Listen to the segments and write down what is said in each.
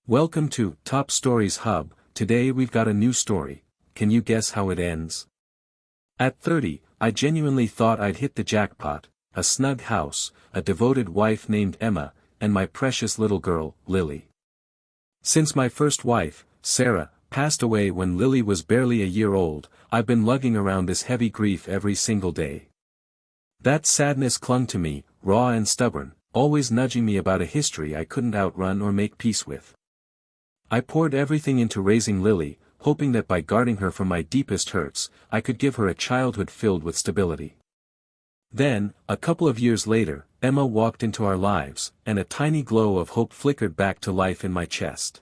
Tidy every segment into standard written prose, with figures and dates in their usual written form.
Welcome to Top Stories Hub. Today we've got a new story. Can you guess how it ends? At 30, I genuinely thought I'd hit the jackpot, a snug house, a devoted wife named Emma, and my precious little girl, Lily. Since my first wife, Sarah, passed away when Lily was barely a year old, I've been lugging around this heavy grief every single day. That sadness clung to me, raw and stubborn, always nudging me about a history I couldn't outrun or make peace with. I poured everything into raising Lily, hoping that by guarding her from my deepest hurts, I could give her a childhood filled with stability. Then, a couple of years later, Emma walked into our lives, and a tiny glow of hope flickered back to life in my chest.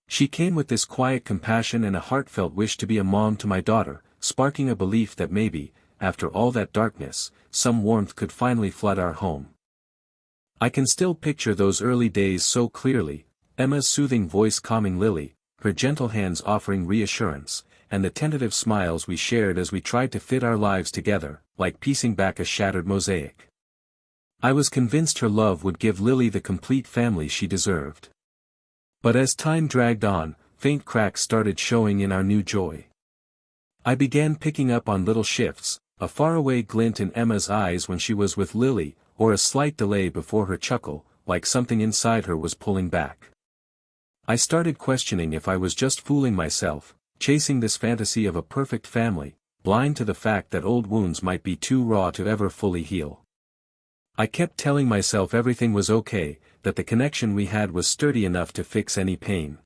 She came with this quiet compassion and a heartfelt wish to be a mom to my daughter, sparking a belief that maybe, after all that darkness, some warmth could finally flood our home. I can still picture those early days so clearly, Emma's soothing voice calming Lily, her gentle hands offering reassurance, and the tentative smiles we shared as we tried to fit our lives together, like piecing back a shattered mosaic. I was convinced her love would give Lily the complete family she deserved. But as time dragged on, faint cracks started showing in our new joy. I began picking up on little shifts, a faraway glint in Emma's eyes when she was with Lily, or a slight delay before her chuckle, like something inside her was pulling back. I started questioning if I was just fooling myself, chasing this fantasy of a perfect family, blind to the fact that old wounds might be too raw to ever fully heal. I kept telling myself everything was okay, that the connection we had was sturdy enough to fix any pain.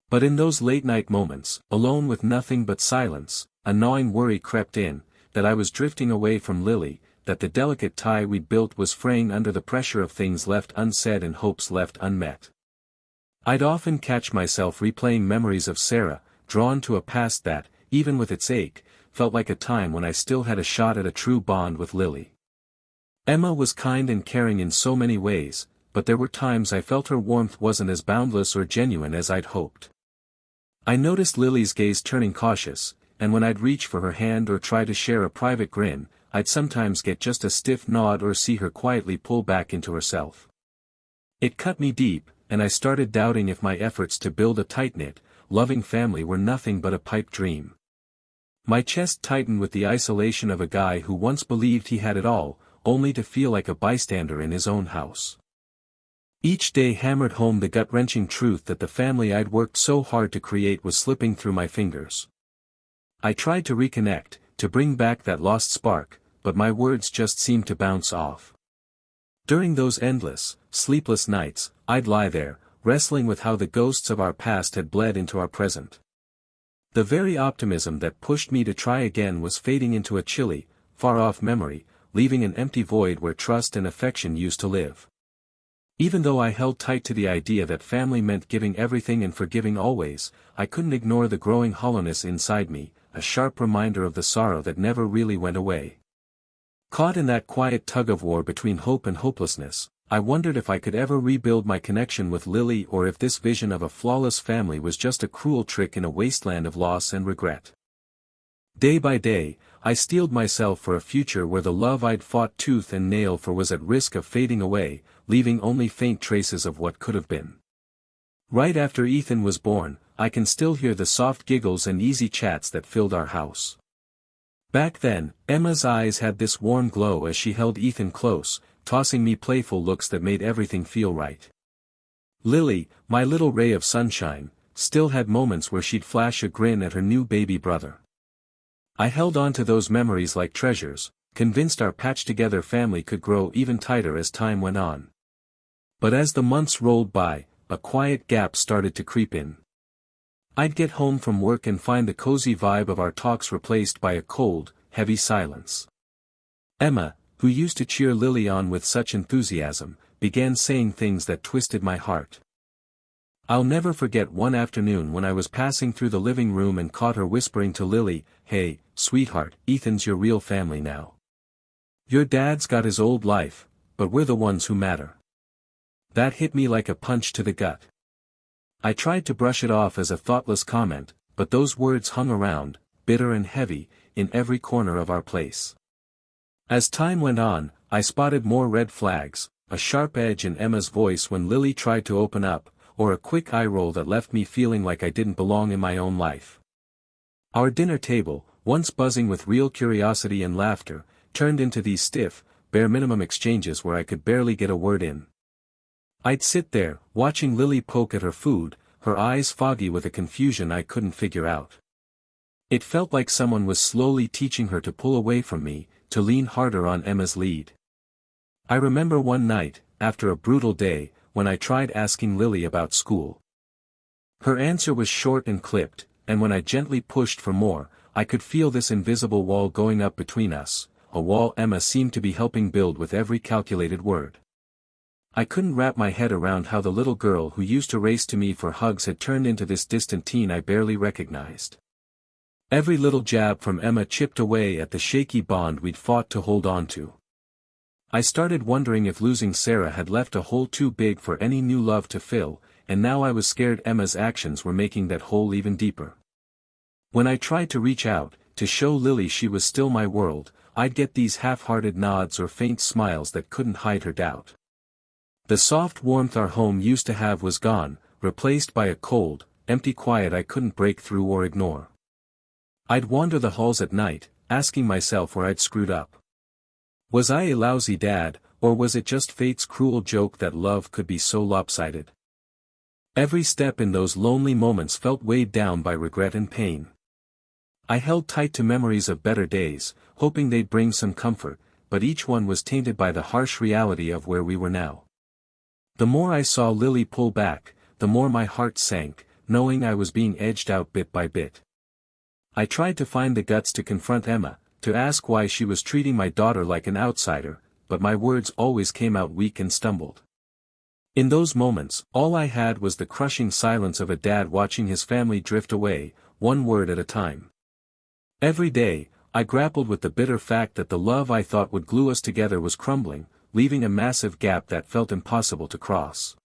But in those late-night moments, alone with nothing but silence, a gnawing worry crept in, that I was drifting away from Lily, that the delicate tie we'd built was fraying under the pressure of things left unsaid and hopes left unmet. I'd often catch myself replaying memories of Sarah, drawn to a past that, even with its ache, felt like a time when I still had a shot at a true bond with Lily. Emma was kind and caring in so many ways, but there were times I felt her warmth wasn't as boundless or genuine as I'd hoped. I noticed Lily's gaze turning cautious, and when I'd reach for her hand or try to share a private grin, I'd sometimes get just a stiff nod or see her quietly pull back into herself. It cut me deep, and I started doubting if my efforts to build a tight-knit, loving family were nothing but a pipe dream. My chest tightened with the isolation of a guy who once believed he had it all, only to feel like a bystander in his own house. Each day hammered home the gut-wrenching truth that the family I'd worked so hard to create was slipping through my fingers. I tried to reconnect, to bring back that lost spark, but my words just seemed to bounce off. During those endless, sleepless nights, I'd lie there, wrestling with how the ghosts of our past had bled into our present. The very optimism that pushed me to try again was fading into a chilly, far-off memory, leaving an empty void where trust and affection used to live. Even though I held tight to the idea that family meant giving everything and forgiving always, I couldn't ignore the growing hollowness inside me, a sharp reminder of the sorrow that never really went away. Caught in that quiet tug-of-war between hope and hopelessness, I wondered if I could ever rebuild my connection with Lily or if this vision of a flawless family was just a cruel trick in a wasteland of loss and regret. Day by day, I steeled myself for a future where the love I'd fought tooth and nail for was at risk of fading away, leaving only faint traces of what could have been. Right after Ethan was born, I can still hear the soft giggles and easy chats that filled our house. Back then, Emma's eyes had this warm glow as she held Ethan close, tossing me playful looks that made everything feel right. Lily, my little ray of sunshine, still had moments where she'd flash a grin at her new baby brother. I held on to those memories like treasures, convinced our patched-together family could grow even tighter as time went on. But as the months rolled by, a quiet gap started to creep in. I'd get home from work and find the cozy vibe of our talks replaced by a cold, heavy silence. Emma, who used to cheer Lily on with such enthusiasm, began saying things that twisted my heart. I'll never forget one afternoon when I was passing through the living room and caught her whispering to Lily, "Hey, sweetheart, Ethan's your real family now. Your dad's got his old life, but we're the ones who matter." That hit me like a punch to the gut. I tried to brush it off as a thoughtless comment, but those words hung around, bitter and heavy, in every corner of our place. As time went on, I spotted more red flags, a sharp edge in Emma's voice when Lily tried to open up, or a quick eye roll that left me feeling like I didn't belong in my own life. Our dinner table, once buzzing with real curiosity and laughter, turned into these stiff, bare minimum exchanges where I could barely get a word in. I'd sit there, watching Lily poke at her food, her eyes foggy with a confusion I couldn't figure out. It felt like someone was slowly teaching her to pull away from me, to lean harder on Emma's lead. I remember one night, after a brutal day, when I tried asking Lily about school. Her answer was short and clipped, and when I gently pushed for more, I could feel this invisible wall going up between us, a wall Emma seemed to be helping build with every calculated word. I couldn't wrap my head around how the little girl who used to race to me for hugs had turned into this distant teen I barely recognized. Every little jab from Emma chipped away at the shaky bond we'd fought to hold on to. I started wondering if losing Sarah had left a hole too big for any new love to fill, and now I was scared Emma's actions were making that hole even deeper. When I tried to reach out, to show Lily she was still my world, I'd get these half-hearted nods or faint smiles that couldn't hide her doubt. The soft warmth our home used to have was gone, replaced by a cold, empty quiet I couldn't break through or ignore. I'd wander the halls at night, asking myself where I'd screwed up. Was I a lousy dad, or was it just fate's cruel joke that love could be so lopsided? Every step in those lonely moments felt weighed down by regret and pain. I held tight to memories of better days, hoping they'd bring some comfort, but each one was tainted by the harsh reality of where we were now. The more I saw Lily pull back, the more my heart sank, knowing I was being edged out bit by bit. I tried to find the guts to confront Emma, to ask why she was treating my daughter like an outsider, but my words always came out weak and stumbled. In those moments, all I had was the crushing silence of a dad watching his family drift away, one word at a time. Every day, I grappled with the bitter fact that the love I thought would glue us together was crumbling, leaving a massive gap that felt impossible to cross.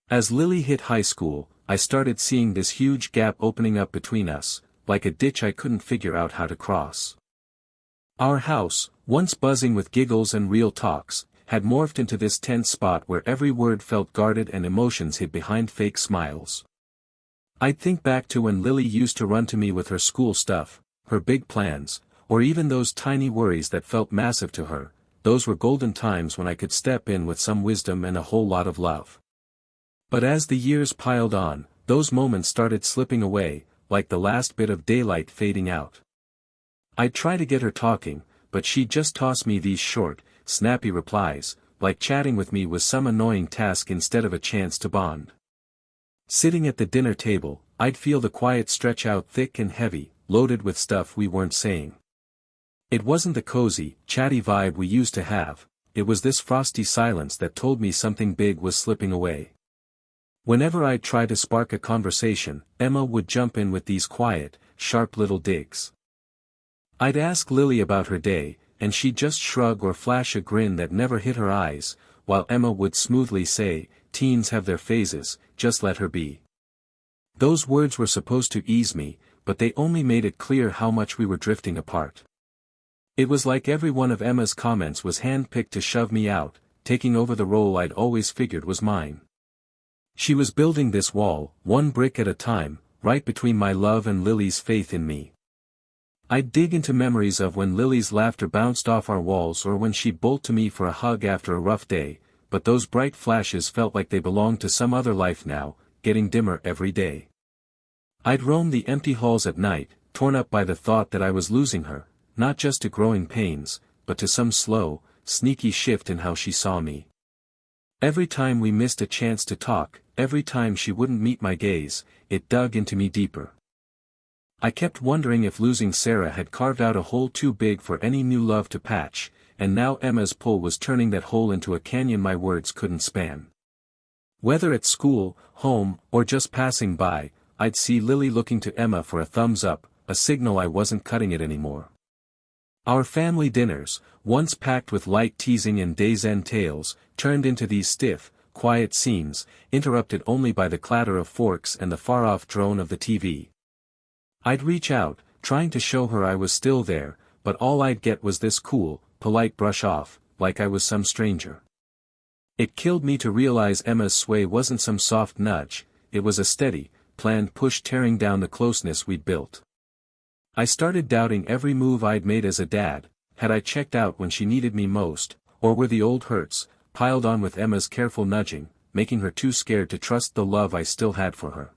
As Lily hit high school, I started seeing this huge gap opening up between us, like a ditch I couldn't figure out how to cross. Our house, once buzzing with giggles and real talks, had morphed into this tense spot where every word felt guarded and emotions hid behind fake smiles. I'd think back to when Lily used to run to me with her school stuff, her big plans, or even those tiny worries that felt massive to her. Those were golden times when I could step in with some wisdom and a whole lot of love. But as the years piled on, those moments started slipping away, like the last bit of daylight fading out. I'd try to get her talking, but she'd just toss me these short, snappy replies, like chatting with me was some annoying task instead of a chance to bond. Sitting at the dinner table, I'd feel the quiet stretch out thick and heavy, loaded with stuff we weren't saying. It wasn't the cozy, chatty vibe we used to have, it was this frosty silence that told me something big was slipping away. Whenever I'd try to spark a conversation, Emma would jump in with these quiet, sharp little digs. I'd ask Lily about her day, and she'd just shrug or flash a grin that never hit her eyes, while Emma would smoothly say, "Teens have their phases, just let her be." Those words were supposed to ease me, but they only made it clear how much we were drifting apart. It was like every one of Emma's comments was hand-picked to shove me out, taking over the role I'd always figured was mine. She was building this wall, one brick at a time, right between my love and Lily's faith in me. I'd dig into memories of when Lily's laughter bounced off our walls or when she'd bolt to me for a hug after a rough day, but those bright flashes felt like they belonged to some other life now, getting dimmer every day. I'd roam the empty halls at night, torn up by the thought that I was losing her, not just to growing pains, but to some slow, sneaky shift in how she saw me. Every time we missed a chance to talk, every time she wouldn't meet my gaze, it dug into me deeper. I kept wondering if losing Sarah had carved out a hole too big for any new love to patch, and now Emma's pull was turning that hole into a canyon my words couldn't span. Whether at school, home, or just passing by, I'd see Lily looking to Emma for a thumbs up, a signal I wasn't cutting it anymore. Our family dinners, once packed with light teasing and days' end tales, turned into these stiff, quiet scenes, interrupted only by the clatter of forks and the far-off drone of the TV. I'd reach out, trying to show her I was still there, but all I'd get was this cool, polite brush off, like I was some stranger. It killed me to realize Emma's sway wasn't some soft nudge, it was a steady, planned push tearing down the closeness we'd built. I started doubting every move I'd made as a dad. Had I checked out when she needed me most, or were the old hurts, piled on with Emma's careful nudging, making her too scared to trust the love I still had for her?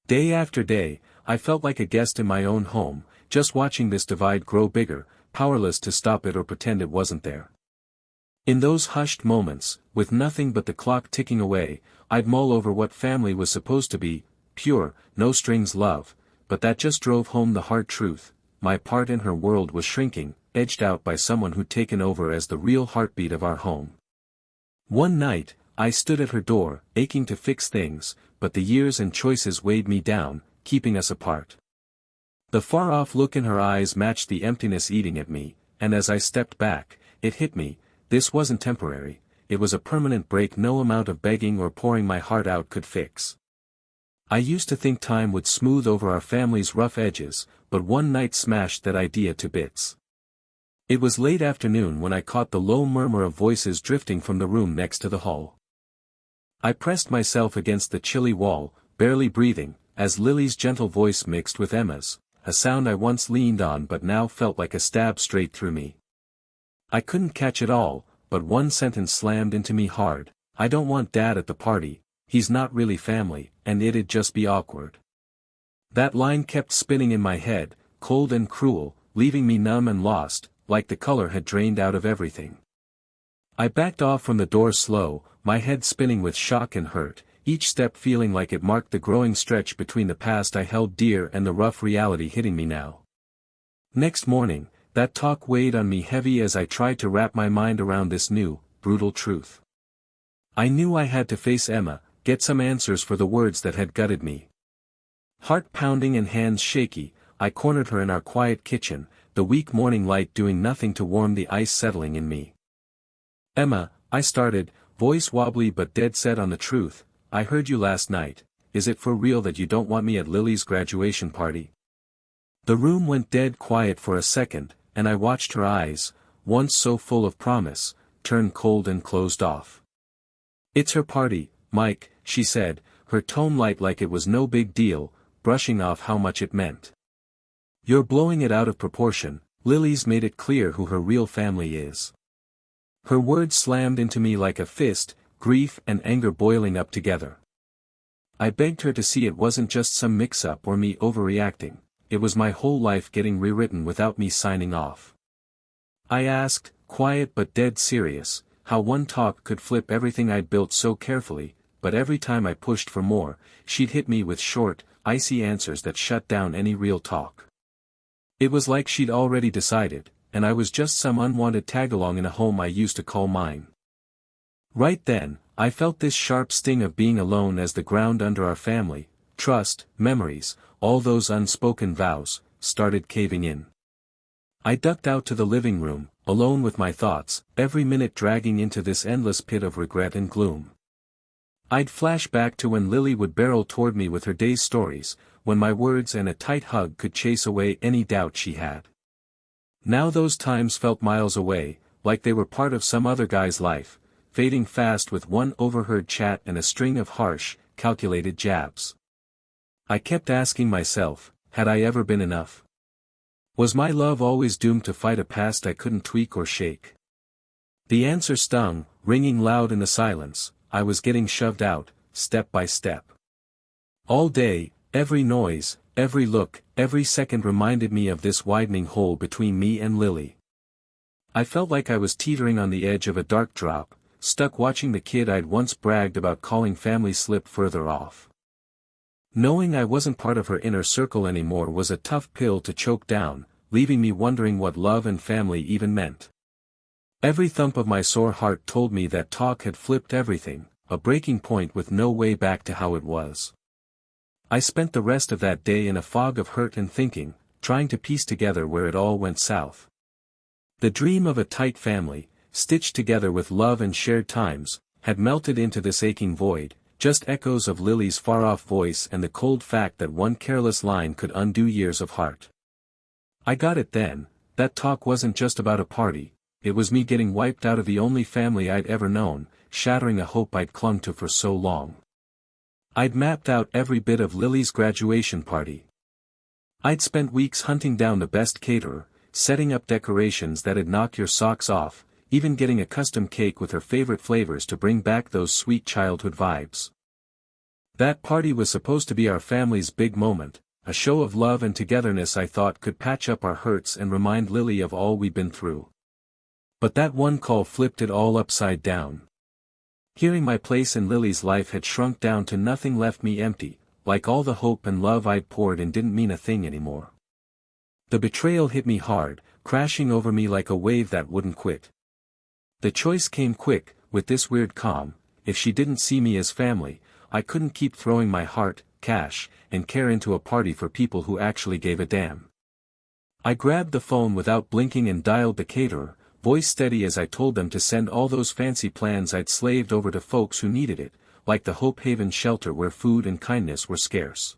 Day after day, I felt like a guest in my own home, just watching this divide grow bigger, powerless to stop it or pretend it wasn't there. In those hushed moments, with nothing but the clock ticking away, I'd mull over what family was supposed to be: pure, no strings love, but that just drove home the hard truth: my part in her world was shrinking, edged out by someone who'd taken over as the real heartbeat of our home. One night, I stood at her door, aching to fix things, but the years and choices weighed me down, keeping us apart. The far-off look in her eyes matched the emptiness eating at me, and as I stepped back, it hit me: this wasn't temporary, it was a permanent break no amount of begging or pouring my heart out could fix. I used to think time would smooth over our family's rough edges, but one night smashed that idea to bits. It was late afternoon when I caught the low murmur of voices drifting from the room next to the hall. I pressed myself against the chilly wall, barely breathing, as Lily's gentle voice mixed with Emma's, a sound I once leaned on but now felt like a stab straight through me. I couldn't catch it all, but one sentence slammed into me hard: I don't want Dad at the party, he's not really family, and it'd just be awkward. That line kept spinning in my head, cold and cruel, leaving me numb and lost, like the color had drained out of everything. I backed off from the door slow, my head spinning with shock and hurt, each step feeling like it marked the growing stretch between the past I held dear and the rough reality hitting me now. Next morning, that talk weighed on me heavy as I tried to wrap my mind around this new, brutal truth. I knew I had to face Emma, get some answers for the words that had gutted me. Heart pounding and hands shaky, I cornered her in our quiet kitchen, the weak morning light doing nothing to warm the ice settling in me. "Emma," I started, voice wobbly but dead set on the truth, "I heard you last night. Is it for real that you don't want me at Lily's graduation party?" The room went dead quiet for a second, and I watched her eyes, once so full of promise, turn cold and closed off. "It's her party, Mike," she said, her tone light like it was no big deal, brushing off how much it meant. "You're blowing it out of proportion. Lily's made it clear who her real family is." Her words slammed into me like a fist, grief and anger boiling up together. I begged her to see it wasn't just some mix-up or me overreacting, it was my whole life getting rewritten without me signing off. I asked, quiet but dead serious, how one talk could flip everything I'd built so carefully, but every time I pushed for more, she'd hit me with short, icy answers that shut down any real talk. It was like she'd already decided, and I was just some unwanted tag-along in a home I used to call mine. Right then, I felt this sharp sting of being alone as the ground under our family, trust, memories, all those unspoken vows, started caving in. I ducked out to the living room, alone with my thoughts, every minute dragging into this endless pit of regret and gloom. I'd flash back to when Lily would barrel toward me with her day's stories, when my words and a tight hug could chase away any doubt she had. Now those times felt miles away, like they were part of some other guy's life, fading fast with one overheard chat and a string of harsh, calculated jabs. I kept asking myself, had I ever been enough? Was my love always doomed to fight a past I couldn't tweak or shake? The answer stung, ringing loud in the silence: I was getting shoved out, step by step. All day, every noise, every look, every second reminded me of this widening hole between me and Lily. I felt like I was teetering on the edge of a dark drop, stuck watching the kid I'd once bragged about calling family slip further off. Knowing I wasn't part of her inner circle anymore was a tough pill to choke down, leaving me wondering what love and family even meant. Every thump of my sore heart told me that talk had flipped everything, a breaking point with no way back to how it was. I spent the rest of that day in a fog of hurt and thinking, trying to piece together where it all went south. The dream of a tight family, stitched together with love and shared times, had melted into this aching void, just echoes of Lily's far-off voice and the cold fact that one careless line could undo years of heart. I got it then: that talk wasn't just about a party, it was me getting wiped out of the only family I'd ever known, shattering a hope I'd clung to for so long. I'd mapped out every bit of Lily's graduation party. I'd spent weeks hunting down the best caterer, setting up decorations that'd knock your socks off, even getting a custom cake with her favorite flavors to bring back those sweet childhood vibes. That party was supposed to be our family's big moment, a show of love and togetherness I thought could patch up our hurts and remind Lily of all we'd been through. But that one call flipped it all upside down. Hearing my place in Lily's life had shrunk down to nothing left me empty, like all the hope and love I'd poured in didn't mean a thing anymore. The betrayal hit me hard, crashing over me like a wave that wouldn't quit. The choice came quick, with this weird calm: if she didn't see me as family, I couldn't keep throwing my heart, cash, and care into a party for people who actually gave a damn. I grabbed the phone without blinking and dialed the caterer, voice steady as I told them to send all those fancy plans I'd slaved over to folks who needed it, like the Hope Haven shelter where food and kindness were scarce.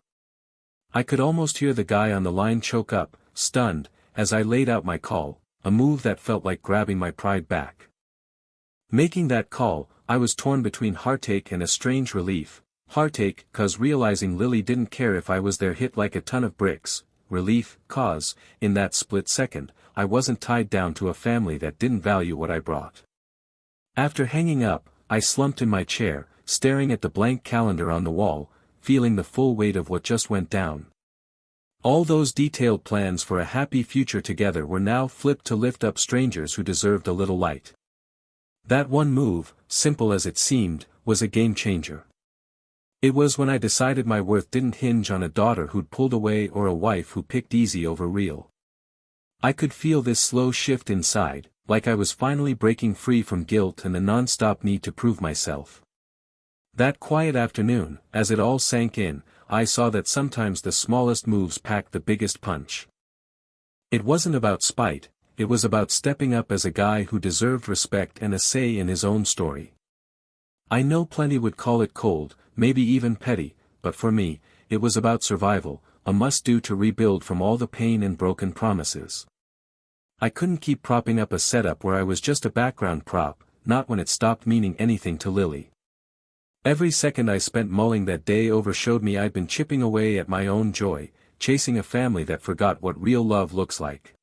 I could almost hear the guy on the line choke up, stunned, as I laid out my call, a move that felt like grabbing my pride back. Making that call, I was torn between heartache and a strange relief. Heartache, 'cause realizing Lily didn't care if I was there hit like a ton of bricks. Relief, 'cause, in that split second, I wasn't tied down to a family that didn't value what I brought. After hanging up, I slumped in my chair, staring at the blank calendar on the wall, feeling the full weight of what just went down. All those detailed plans for a happy future together were now flipped to lift up strangers who deserved a little light. That one move, simple as it seemed, was a game changer. It was when I decided my worth didn't hinge on a daughter who'd pulled away or a wife who picked easy over real. I could feel this slow shift inside, like I was finally breaking free from guilt and the non-stop need to prove myself. That quiet afternoon, as it all sank in, I saw that sometimes the smallest moves packed the biggest punch. It wasn't about spite, it was about stepping up as a guy who deserved respect and a say in his own story. I know plenty would call it cold, maybe even petty, but for me, it was about survival, a must-do to rebuild from all the pain and broken promises. I couldn't keep propping up a setup where I was just a background prop, not when it stopped meaning anything to Lily. Every second I spent mulling that day over showed me I'd been chipping away at my own joy, chasing a family that forgot what real love looks like.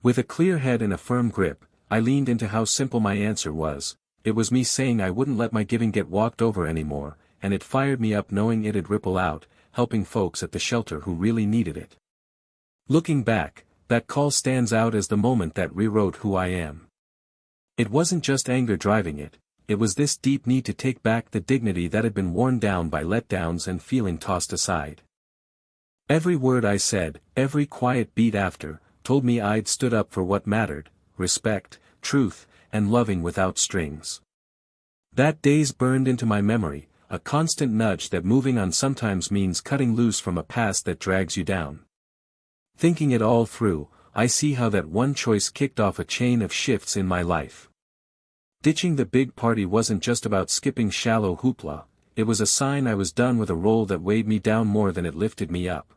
With a clear head and a firm grip, I leaned into how simple my answer was. It was me saying I wouldn't let my giving get walked over anymore, and it fired me up knowing it'd ripple out, helping folks at the shelter who really needed it. Looking back, that call stands out as the moment that rewrote who I am. It wasn't just anger driving it, it was this deep need to take back the dignity that had been worn down by letdowns and feeling tossed aside. Every word I said, every quiet beat after, told me I'd stood up for what mattered: respect, truth, and loving without strings. That day's burned into my memory, a constant nudge that moving on sometimes means cutting loose from a past that drags you down. Thinking it all through, I see how that one choice kicked off a chain of shifts in my life. Ditching the big party wasn't just about skipping shallow hoopla, it was a sign I was done with a role that weighed me down more than it lifted me up.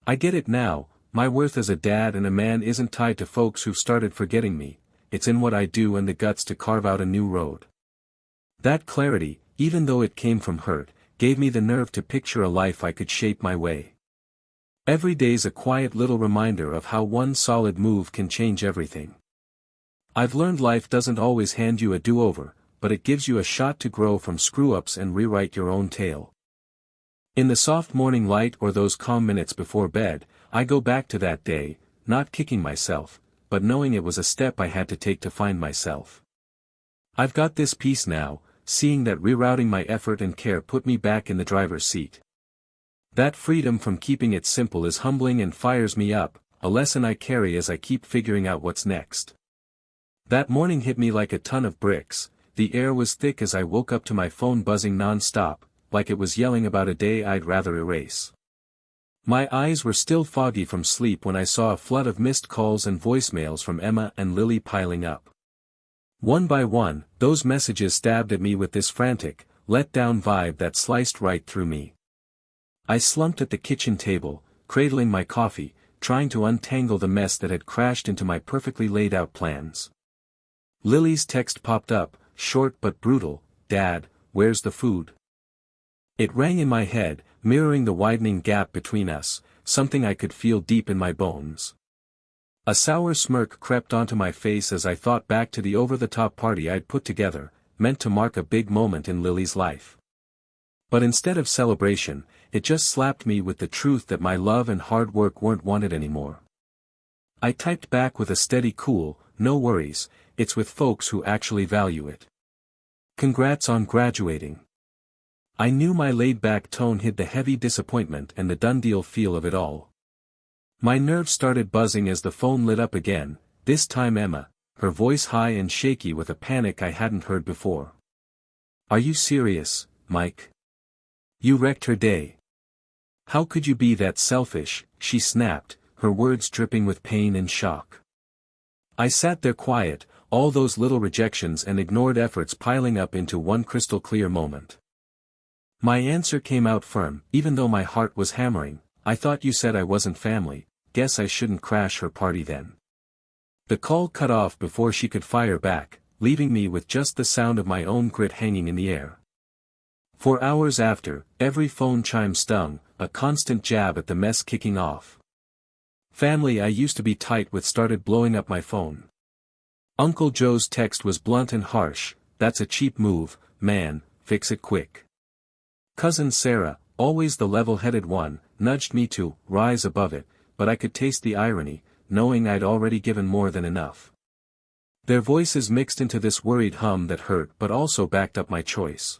I get it now. My worth as a dad and a man isn't tied to folks who've started forgetting me, it's in what I do and the guts to carve out a new road. That clarity, even though it came from hurt, gave me the nerve to picture a life I could shape my way. Every day's a quiet little reminder of how one solid move can change everything. I've learned life doesn't always hand you a do-over, but it gives you a shot to grow from screw-ups and rewrite your own tale. In the soft morning light or those calm minutes before bed, I go back to that day, not kicking myself, but knowing it was a step I had to take to find myself. I've got this peace now, seeing that rerouting my effort and care put me back in the driver's seat. That freedom from keeping it simple is humbling and fires me up, a lesson I carry as I keep figuring out what's next. That morning hit me like a ton of bricks. The air was thick as I woke up to my phone buzzing non-stop, like it was yelling about a day I'd rather erase. My eyes were still foggy from sleep when I saw a flood of missed calls and voicemails from Emma and Lily piling up. One by one, those messages stabbed at me with this frantic, let-down vibe that sliced right through me. I slumped at the kitchen table, cradling my coffee, trying to untangle the mess that had crashed into my perfectly laid-out plans. Lily's text popped up, short but brutal, "Dad, where's the food?" It rang in my head, mirroring the widening gap between us, something I could feel deep in my bones. A sour smirk crept onto my face as I thought back to the over-the-top party I'd put together, meant to mark a big moment in Lily's life. But instead of celebration, it just slapped me with the truth that my love and hard work weren't wanted anymore. I typed back with a steady cool, "No worries, it's with folks who actually value it. Congrats on graduating." I knew my laid-back tone hid the heavy disappointment and the done-deal feel of it all. My nerves started buzzing as the phone lit up again, this time Emma, her voice high and shaky with a panic I hadn't heard before. "Are you serious, Mike? You wrecked her day. How could you be that selfish?" she snapped, her words dripping with pain and shock. I sat there quiet, all those little rejections and ignored efforts piling up into one crystal-clear moment. My answer came out firm, even though my heart was hammering. "I thought you said I wasn't family, guess I shouldn't crash her party then." The call cut off before she could fire back, leaving me with just the sound of my own grit hanging in the air. For hours after, every phone chime stung, a constant jab at the mess kicking off. Family I used to be tight with started blowing up my phone. Uncle Joe's text was blunt and harsh, "That's a cheap move, man, fix it quick." Cousin Sarah, always the level-headed one, nudged me to rise above it, but I could taste the irony, knowing I'd already given more than enough. Their voices mixed into this worried hum that hurt but also backed up my choice.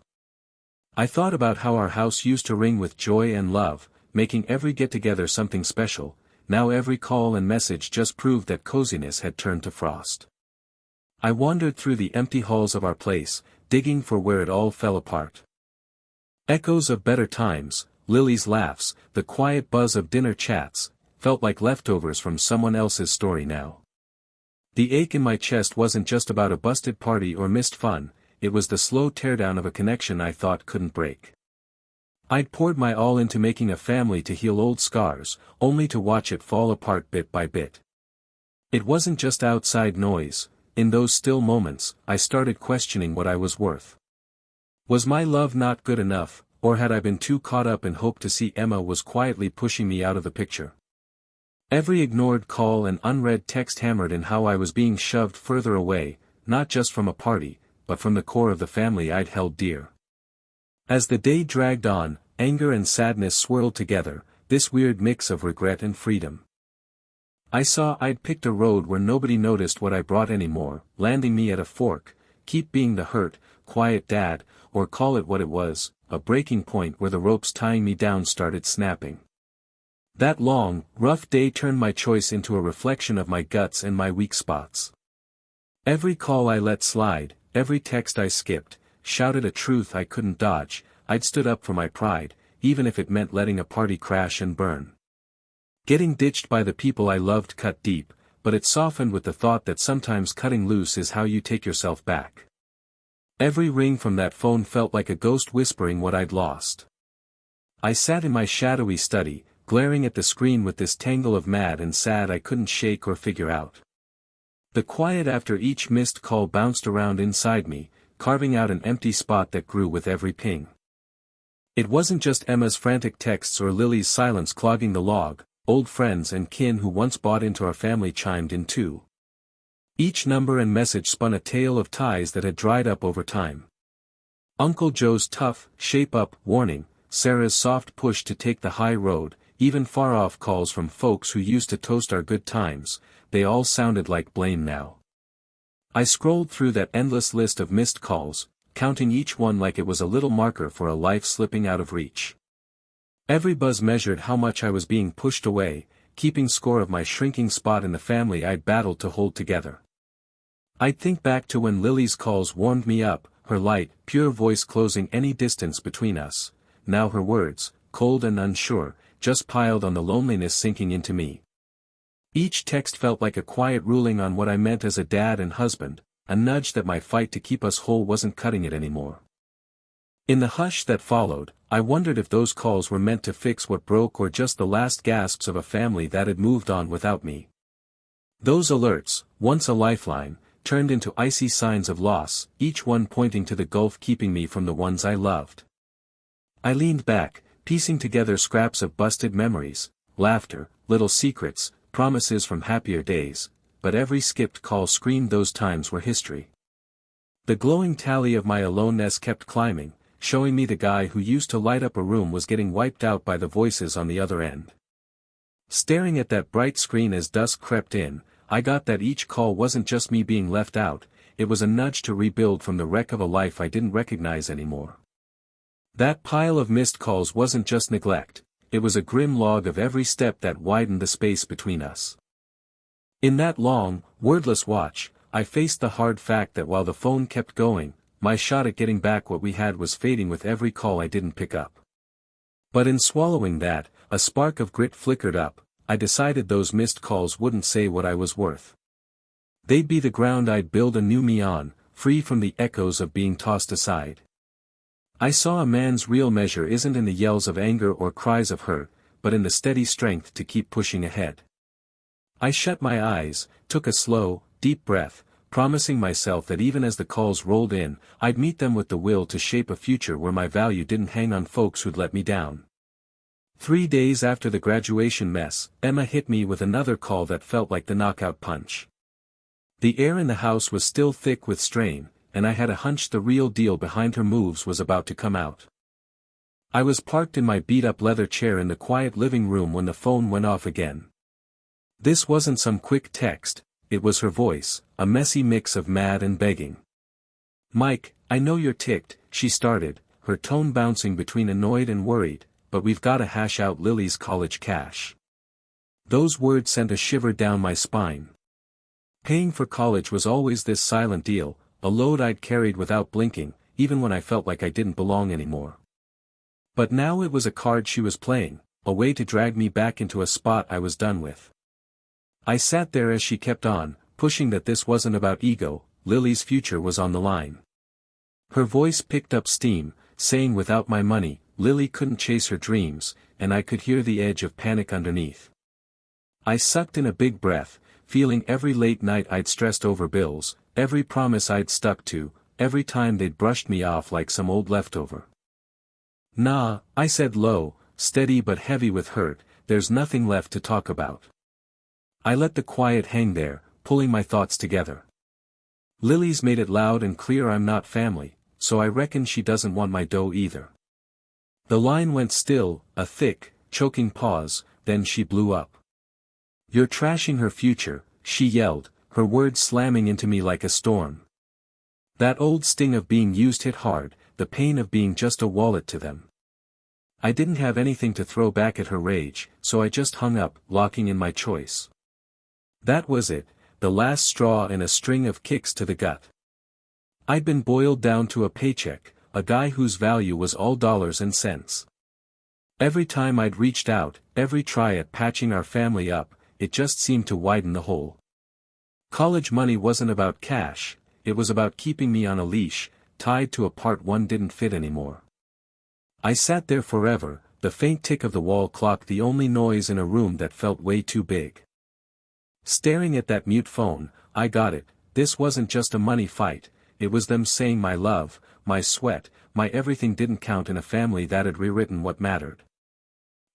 I thought about how our house used to ring with joy and love, making every get-together something special. Now every call and message just proved that coziness had turned to frost. I wandered through the empty halls of our place, digging for where it all fell apart. Echoes of better times, Lily's laughs, the quiet buzz of dinner chats, felt like leftovers from someone else's story now. The ache in my chest wasn't just about a busted party or missed fun, it was the slow teardown of a connection I thought couldn't break. I'd poured my all into making a family to heal old scars, only to watch it fall apart bit by bit. It wasn't just outside noise, in those still moments, I started questioning what I was worth. Was my love not good enough, or had I been too caught up in hope to see Emma was quietly pushing me out of the picture? Every ignored call and unread text hammered in how I was being shoved further away, not just from a party, but from the core of the family I'd held dear. As the day dragged on, anger and sadness swirled together, this weird mix of regret and freedom. I saw I'd picked a road where nobody noticed what I brought anymore, landing me at a fork, keep being the hurt, quiet dad, or call it what it was, a breaking point where the ropes tying me down started snapping. That long, rough day turned my choice into a reflection of my guts and my weak spots. Every call I let slide, every text I skipped, shouted a truth I couldn't dodge. I'd stood up for my pride, even if it meant letting a party crash and burn. Getting ditched by the people I loved cut deep, but it softened with the thought that sometimes cutting loose is how you take yourself back. Every ring from that phone felt like a ghost whispering what I'd lost. I sat in my shadowy study, glaring at the screen with this tangle of mad and sad I couldn't shake or figure out. The quiet after each missed call bounced around inside me, carving out an empty spot that grew with every ping. It wasn't just Emma's frantic texts or Lily's silence clogging the log, old friends and kin who once bought into our family chimed in too. Each number and message spun a tale of ties that had dried up over time. Uncle Joe's tough, shape up, warning, Sarah's soft push to take the high road, even far-off calls from folks who used to toast our good times, they all sounded like blame now. I scrolled through that endless list of missed calls, counting each one like it was a little marker for a life slipping out of reach. Every buzz measured how much I was being pushed away, keeping score of my shrinking spot in the family I'd battled to hold together. I'd think back to when Lily's calls warmed me up, her light, pure voice closing any distance between us. Now her words, cold and unsure, just piled on the loneliness sinking into me. Each text felt like a quiet ruling on what I meant as a dad and husband, a nudge that my fight to keep us whole wasn't cutting it anymore. In the hush that followed, I wondered if those calls were meant to fix what broke or just the last gasps of a family that had moved on without me. Those alerts, once a lifeline, turned into icy signs of loss, each one pointing to the gulf keeping me from the ones I loved. I leaned back, piecing together scraps of busted memories, laughter, little secrets, promises from happier days, but every skipped call screamed those times were history. The glowing tally of my aloneness kept climbing, showing me the guy who used to light up a room was getting wiped out by the voices on the other end. Staring at that bright screen as dusk crept in, I got that each call wasn't just me being left out, it was a nudge to rebuild from the wreck of a life I didn't recognize anymore. That pile of missed calls wasn't just neglect, it was a grim log of every step that widened the space between us. In that long, wordless watch, I faced the hard fact that while the phone kept going, my shot at getting back what we had was fading with every call I didn't pick up. But in swallowing that, a spark of grit flickered up. I decided those missed calls wouldn't say what I was worth. They'd be the ground I'd build a new me on, free from the echoes of being tossed aside. I saw a man's real measure isn't in the yells of anger or cries of hurt, but in the steady strength to keep pushing ahead. I shut my eyes, took a slow, deep breath, promising myself that even as the calls rolled in, I'd meet them with the will to shape a future where my value didn't hang on folks who'd let me down. 3 days after the graduation mess, Emma hit me with another call that felt like the knockout punch. The air in the house was still thick with strain, and I had a hunch the real deal behind her moves was about to come out. I was parked in my beat-up leather chair in the quiet living room when the phone went off again. This wasn't some quick text, it was her voice, a messy mix of mad and begging. "Mike, I know you're ticked," she started, her tone bouncing between annoyed and worried, "but we've gotta hash out Lily's college cash." Those words sent a shiver down my spine. Paying for college was always this silent deal, a load I'd carried without blinking, even when I felt like I didn't belong anymore. But now it was a card she was playing, a way to drag me back into a spot I was done with. I sat there as she kept on, pushing that this wasn't about ego, Lily's future was on the line. Her voice picked up steam, saying without my money, Lily couldn't chase her dreams, and I could hear the edge of panic underneath. I sucked in a big breath, feeling every late night I'd stressed over bills, every promise I'd stuck to, every time they'd brushed me off like some old leftover. "Nah," I said low, steady but heavy with hurt, "there's nothing left to talk about." I let the quiet hang there, pulling my thoughts together. Lily's made it loud and clear I'm not family, so I reckon she doesn't want my dough either. The line went still, a thick, choking pause, then she blew up. "You're trashing her future," she yelled, her words slamming into me like a storm. That old sting of being used hit hard, the pain of being just a wallet to them. I didn't have anything to throw back at her rage, so I just hung up, locking in my choice. That was it, the last straw in a string of kicks to the gut. I'd been boiled down to a paycheck, a guy whose value was all dollars and cents. Every time I'd reached out, every try at patching our family up, it just seemed to widen the hole. College money wasn't about cash, it was about keeping me on a leash, tied to a part one didn't fit anymore. I sat there forever, the faint tick of the wall clock the only noise in a room that felt way too big. Staring at that mute phone, I got it, this wasn't just a money fight, it was them saying my love, my sweat, my everything didn't count in a family that had rewritten what mattered.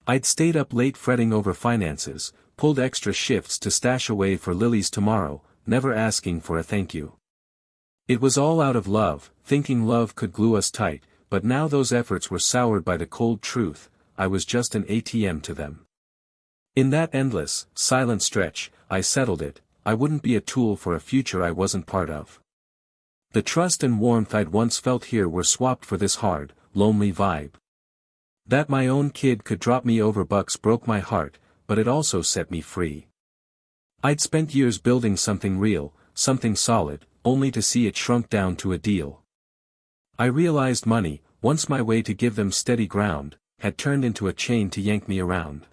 I'd stayed up late fretting over finances, pulled extra shifts to stash away for Lily's tomorrow, never asking for a thank you. It was all out of love, thinking love could glue us tight, but now those efforts were soured by the cold truth, I was just an ATM to them. In that endless, silent stretch, I settled it, I wouldn't be a tool for a future I wasn't part of. The trust and warmth I'd once felt here were swapped for this hard, lonely vibe. That my own kid could drop me over bucks broke my heart, but it also set me free. I'd spent years building something real, something solid, only to see it shrunk down to a deal. I realized money, once my way to give them steady ground, had turned into a chain to yank me around.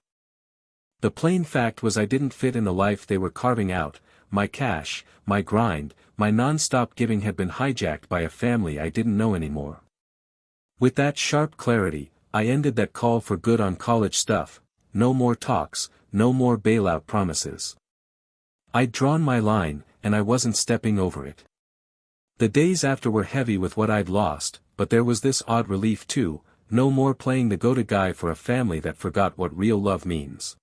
The plain fact was I didn't fit in the life they were carving out, my cash, my grind, my non-stop giving had been hijacked by a family I didn't know anymore. With that sharp clarity, I ended that call for good on college stuff, no more talks, no more bailout promises. I'd drawn my line, and I wasn't stepping over it. The days after were heavy with what I'd lost, but there was this odd relief too, no more playing the go-to guy for a family that forgot what real love means.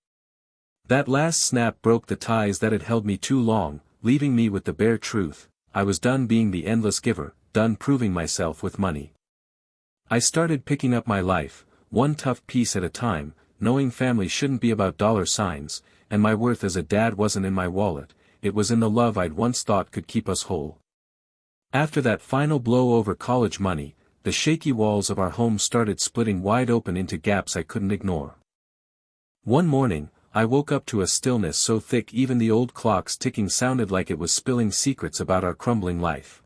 That last snap broke the ties that had held me too long, leaving me with the bare truth. I was done being the endless giver, done proving myself with money. I started picking up my life, one tough piece at a time, knowing family shouldn't be about dollar signs, and my worth as a dad wasn't in my wallet, it was in the love I'd once thought could keep us whole. After that final blow over college money, the shaky walls of our home started splitting wide open into gaps I couldn't ignore. One morning, I woke up to a stillness so thick even the old clock's ticking sounded like it was spilling secrets about our crumbling life.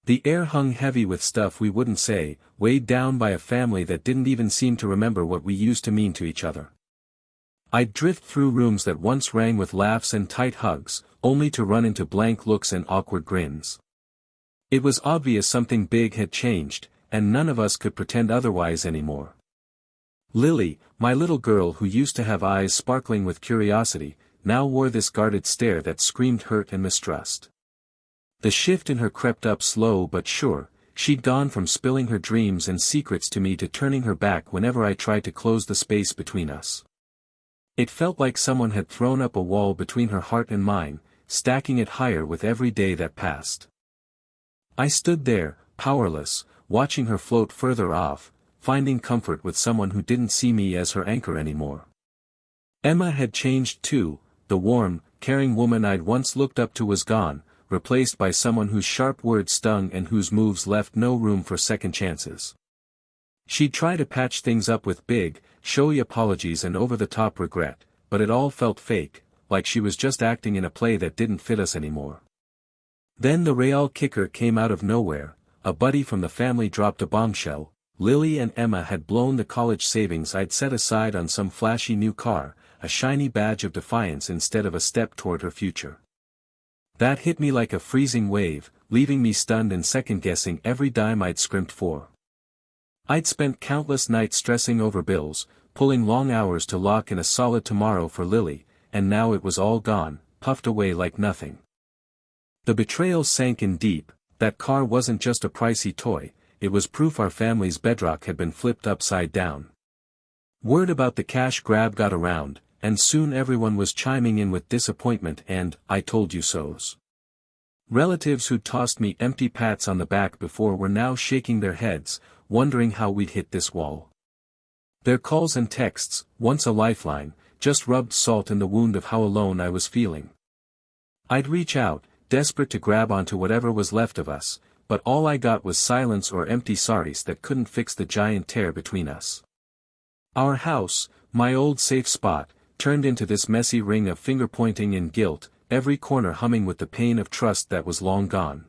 The air hung heavy with stuff we wouldn't say, weighed down by a family that didn't even seem to remember what we used to mean to each other. I'd drift through rooms that once rang with laughs and tight hugs, only to run into blank looks and awkward grins. It was obvious something big had changed, and none of us could pretend otherwise anymore. Lily, my little girl who used to have eyes sparkling with curiosity, now wore this guarded stare that screamed hurt and mistrust. The shift in her crept up slow but sure, she'd gone from spilling her dreams and secrets to me to turning her back whenever I tried to close the space between us. It felt like someone had thrown up a wall between her heart and mine, stacking it higher with every day that passed. I stood there, powerless, watching her float further off, finding comfort with someone who didn't see me as her anchor anymore. Emma had changed too, the warm, caring woman I'd once looked up to was gone, replaced by someone whose sharp words stung and whose moves left no room for second chances. She'd try to patch things up with big, showy apologies and over-the-top regret, but it all felt fake, like she was just acting in a play that didn't fit us anymore. Then the real kicker came out of nowhere, a buddy from the family dropped a bombshell. Lily and Emma had blown the college savings I'd set aside on some flashy new car, a shiny badge of defiance instead of a step toward her future. That hit me like a freezing wave, leaving me stunned and second-guessing every dime I'd scrimped for. I'd spent countless nights stressing over bills, pulling long hours to lock in a solid tomorrow for Lily, and now it was all gone, puffed away like nothing. The betrayal sank in deep. That car wasn't just a pricey toy, it was proof our family's bedrock had been flipped upside down. Word about the cash grab got around, and soon everyone was chiming in with disappointment and "I told you so's." Relatives who'd tossed me empty pats on the back before were now shaking their heads, wondering how we'd hit this wall. Their calls and texts, once a lifeline, just rubbed salt in the wound of how alone I was feeling. I'd reach out, desperate to grab onto whatever was left of us, but all I got was silence or empty sorries that couldn't fix the giant tear between us. Our house, my old safe spot, turned into this messy ring of finger-pointing and guilt, every corner humming with the pain of trust that was long gone.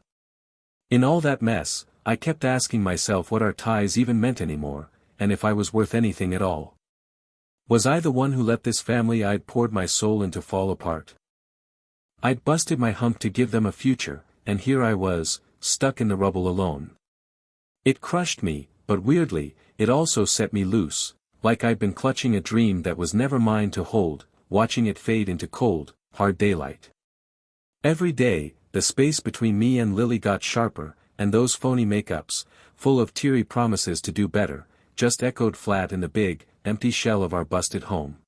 In all that mess, I kept asking myself what our ties even meant anymore, and if I was worth anything at all. Was I the one who let this family I'd poured my soul into fall apart? I'd busted my hump to give them a future, and here I was, stuck in the rubble alone. It crushed me, but weirdly, it also set me loose, like I'd been clutching a dream that was never mine to hold, watching it fade into cold, hard daylight. Every day, the space between me and Lily got sharper, and those phony makeups, full of teary promises to do better, just echoed flat in the big, empty shell of our busted home.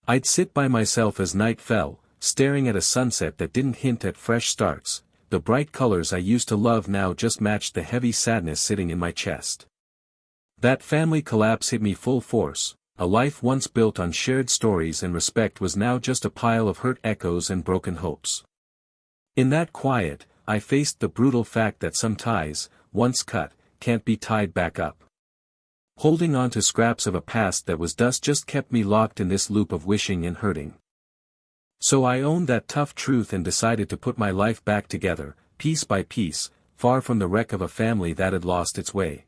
I'd sit by myself as night fell, staring at a sunset that didn't hint at fresh starts. The bright colors I used to love now just matched the heavy sadness sitting in my chest. That family collapse hit me full force. A life once built on shared stories and respect was now just a pile of hurt echoes and broken hopes. In that quiet, I faced the brutal fact that some ties, once cut, can't be tied back up. Holding on to scraps of a past that was dust just kept me locked in this loop of wishing and hurting. So I owned that tough truth and decided to put my life back together, piece by piece, far from the wreck of a family that had lost its way.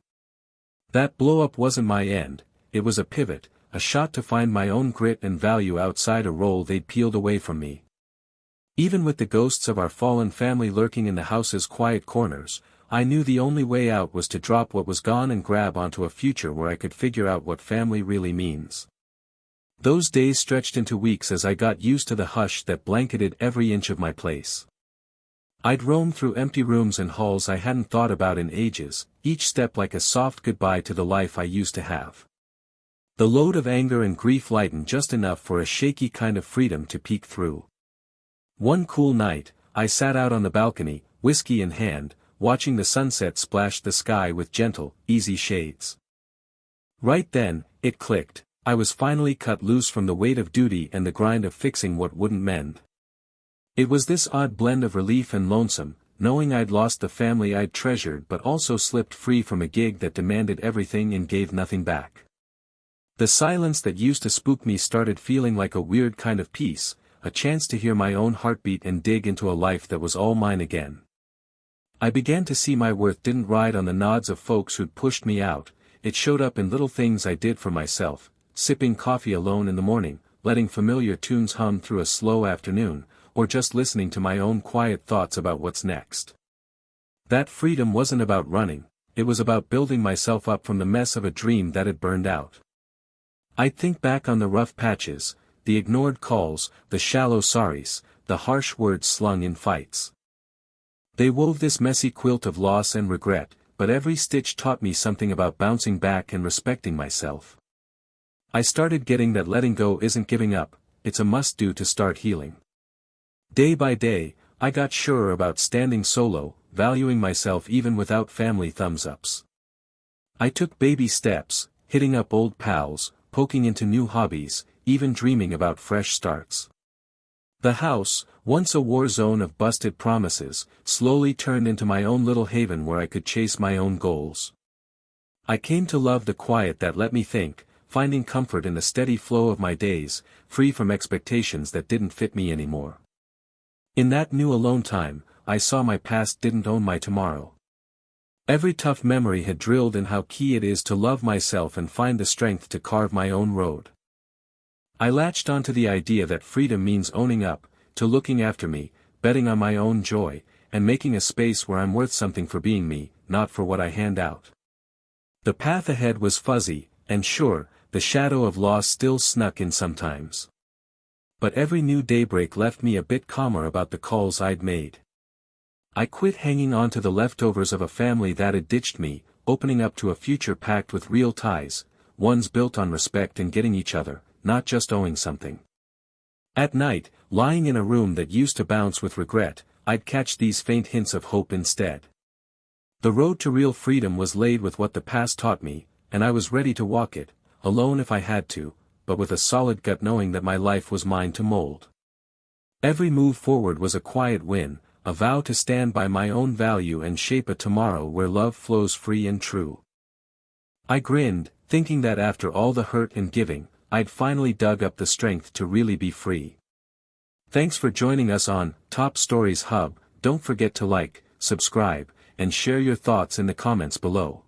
That blow-up wasn't my end, it was a pivot, a shot to find my own grit and value outside a role they'd peeled away from me. Even with the ghosts of our fallen family lurking in the house's quiet corners, I knew the only way out was to drop what was gone and grab onto a future where I could figure out what family really means. Those days stretched into weeks as I got used to the hush that blanketed every inch of my place. I'd roam through empty rooms and halls I hadn't thought about in ages, each step like a soft goodbye to the life I used to have. The load of anger and grief lightened just enough for a shaky kind of freedom to peek through. One cool night, I sat out on the balcony, whiskey in hand, watching the sunset splash the sky with gentle, easy shades. Right then, it clicked. I was finally cut loose from the weight of duty and the grind of fixing what wouldn't mend. It was this odd blend of relief and lonesome, knowing I'd lost the family I'd treasured but also slipped free from a gig that demanded everything and gave nothing back. The silence that used to spook me started feeling like a weird kind of peace, a chance to hear my own heartbeat and dig into a life that was all mine again. I began to see my worth didn't ride on the nods of folks who'd pushed me out, it showed up in little things I did for myself, sipping coffee alone in the morning, letting familiar tunes hum through a slow afternoon, or just listening to my own quiet thoughts about what's next. That freedom wasn't about running, it was about building myself up from the mess of a dream that had burned out. I'd think back on the rough patches, the ignored calls, the shallow sorries, the harsh words slung in fights. They wove this messy quilt of loss and regret, but every stitch taught me something about bouncing back and respecting myself. I started getting that letting go isn't giving up, it's a must-do to start healing. Day by day, I got surer about standing solo, valuing myself even without family thumbs-ups. I took baby steps, hitting up old pals, poking into new hobbies, even dreaming about fresh starts. The house, once a war zone of busted promises, slowly turned into my own little haven where I could chase my own goals. I came to love the quiet that let me think, finding comfort in the steady flow of my days, free from expectations that didn't fit me anymore. In that new alone time, I saw my past didn't own my tomorrow. Every tough memory had drilled in how key it is to love myself and find the strength to carve my own road. I latched onto the idea that freedom means owning up, to looking after me, betting on my own joy, and making a space where I'm worth something for being me, not for what I hand out. The path ahead was fuzzy, and sure, the shadow of loss still snuck in sometimes. But every new daybreak left me a bit calmer about the calls I'd made. I quit hanging on to the leftovers of a family that had ditched me, opening up to a future packed with real ties, ones built on respect and getting each other, not just owing something. At night, lying in a room that used to bounce with regret, I'd catch these faint hints of hope instead. The road to real freedom was laid with what the past taught me, and I was ready to walk it, alone if I had to, but with a solid gut knowing that my life was mine to mold. Every move forward was a quiet win, a vow to stand by my own value and shape a tomorrow where love flows free and true. I grinned, thinking that after all the hurt and giving, I'd finally dug up the strength to really be free. Thanks for joining us on Top Stories Hub. Don't forget to like, subscribe, and share your thoughts in the comments below.